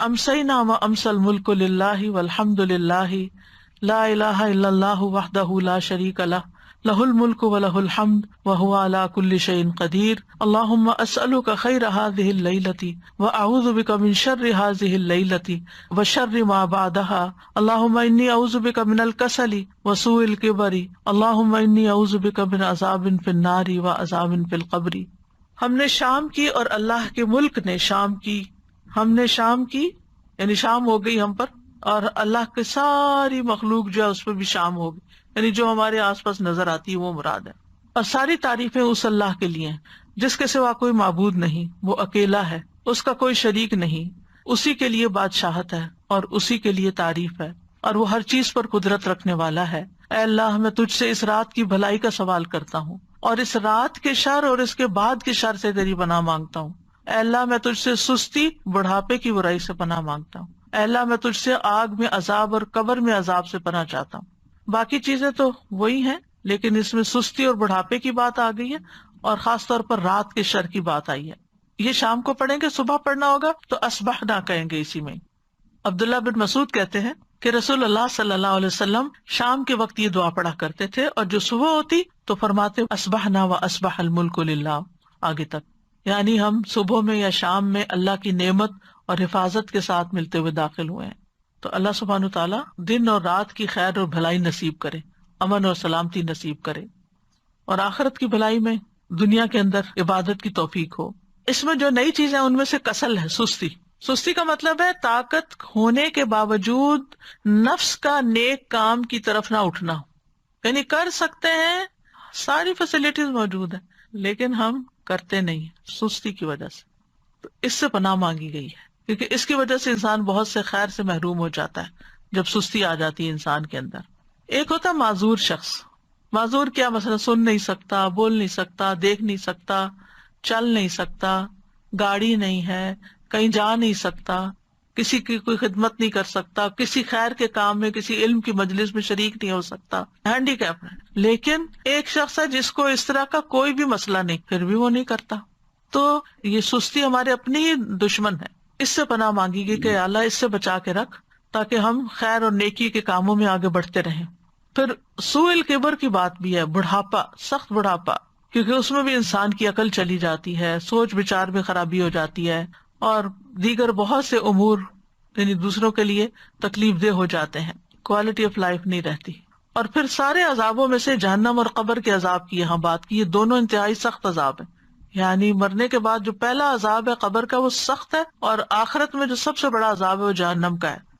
امسینا و امسی الملک للہ والحمد للہ لا الہ الا اللہ وحدہ لا شریک لہ لہ الملک و لہ الحمد وہو علی کل شیء قدیر اللہم اسألک خیر ہذہ اللیلۃ واعوذ بک من شر ہذہ اللیلۃ وشر ما بعدہا اللہم انی اعوذ بک من الکسل وسوء الکبر اللہم انی اعوذ بک من عذاب فی النار وعذاب فی القبر۔ ہم نے شام کی اور اللہ کے ملک نے شام کی، ہم نے شام کی یعنی شام ہو گئی ہم پر، اور اللہ کی ساری مخلوق جو ہے اس پہ بھی شام ہوگی، یعنی جو ہمارے آس پاس نظر آتی ہے وہ مراد ہے۔ اور ساری تعریفیں اس اللہ کے لیے ہیں جس کے سوا کوئی معبود نہیں، وہ اکیلا ہے، اس کا کوئی شریک نہیں، اسی کے لیے بادشاہت ہے اور اسی کے لیے تعریف ہے، اور وہ ہر چیز پر قدرت رکھنے والا ہے۔ اے اللہ، میں تجھ سے اس رات کی بھلائی کا سوال کرتا ہوں اور اس رات کے شر اور اس کے بعد کے شر سے تیری پناہ مانگتا ہوں۔ اے اللہ، میں تجھ سے سستی، بڑھاپے کی برائی سے پناہ مانگتا ہوں۔ اے اللہ، میں تجھ سے آگ میں عذاب اور قبر میں عذاب سے پناہ چاہتا ہوں۔ باقی چیزیں تو وہی ہیں، لیکن اس میں سستی اور بڑھاپے کی بات آ گئی ہے، اور خاص طور پر رات کے شر کی بات آئی ہے۔ یہ شام کو پڑھیں گے، صبح پڑھنا ہوگا تو اصبحنا کہیں گے اسی میں۔ عبداللہ بن مسعود کہتے ہیں کہ رسول اللہ صلی اللہ علیہ وسلم شام کے وقت یہ دعا پڑھا کرتے تھے، اور جو صبح ہوتی تو فرماتے اصبحنا و اصبح الملک للہ آگے تک، یعنی ہم صبح میں یا شام میں اللہ کی نعمت اور حفاظت کے ساتھ ملتے ہوئے داخل ہوئے ہیں۔ تو اللہ سبحانہ تعالیٰ دن اور رات کی خیر اور بھلائی نصیب کرے، امن اور سلامتی نصیب کرے، اور آخرت کی بھلائی میں دنیا کے اندر عبادت کی توفیق ہو۔ اس میں جو نئی چیزیں ان میں سے کسل ہے، سستی۔ سستی کا مطلب ہے طاقت ہونے کے باوجود نفس کا نیک کام کی طرف نہ اٹھنا، یعنی کر سکتے ہیں، ساری فیسلٹیز موجود ہیں لیکن ہم کرتے نہیں، سستی کی وجہ سے۔ تو اس سے پناہ مانگی گئی ہے، کیونکہ اس کی وجہ سے انسان بہت سے خیر سے محروم ہو جاتا ہے جب سستی آ جاتی ہے انسان کے اندر۔ ایک ہوتا ہے معذور شخص۔ معذور کیا؟ مثلا سن نہیں سکتا، بول نہیں سکتا، دیکھ نہیں سکتا، چل نہیں سکتا، گاڑی نہیں ہے، کہیں جا نہیں سکتا، کسی کی کوئی خدمت نہیں کر سکتا، کسی خیر کے کام میں، کسی علم کی مجلس میں شریک نہیں ہو سکتا، ہینڈی کیپ ہے۔ لیکن ایک شخص ہے جس کو اس طرح کا کوئی بھی مسئلہ نہیں، پھر بھی وہ نہیں کرتا۔ تو یہ سستی ہمارے اپنی ہی دشمن ہے۔ اس سے پناہ مانگی گئی کہ اللہ اس سے بچا کے رکھ تاکہ ہم خیر اور نیکی کے کاموں میں آگے بڑھتے رہیں۔ پھر سوء الکبر کی بات بھی ہے، بڑھاپا، سخت بڑھاپا، کیونکہ اس میں بھی انسان کی عقل چلی جاتی ہے، سوچ بچار میں خرابی ہو جاتی ہے، اور دیگر بہت سے امور یعنی دوسروں کے لیے تکلیف دہ ہو جاتے ہیں، کوالٹی آف لائف نہیں رہتی۔ اور پھر سارے عذابوں میں سے جہنم اور قبر کے عذاب کی یہاں بات کی، یہ دونوں انتہائی سخت عذاب ہیں، یعنی مرنے کے بعد جو پہلا عذاب ہے قبر کا وہ سخت ہے، اور آخرت میں جو سب سے بڑا عذاب ہے وہ جہنم کا ہے۔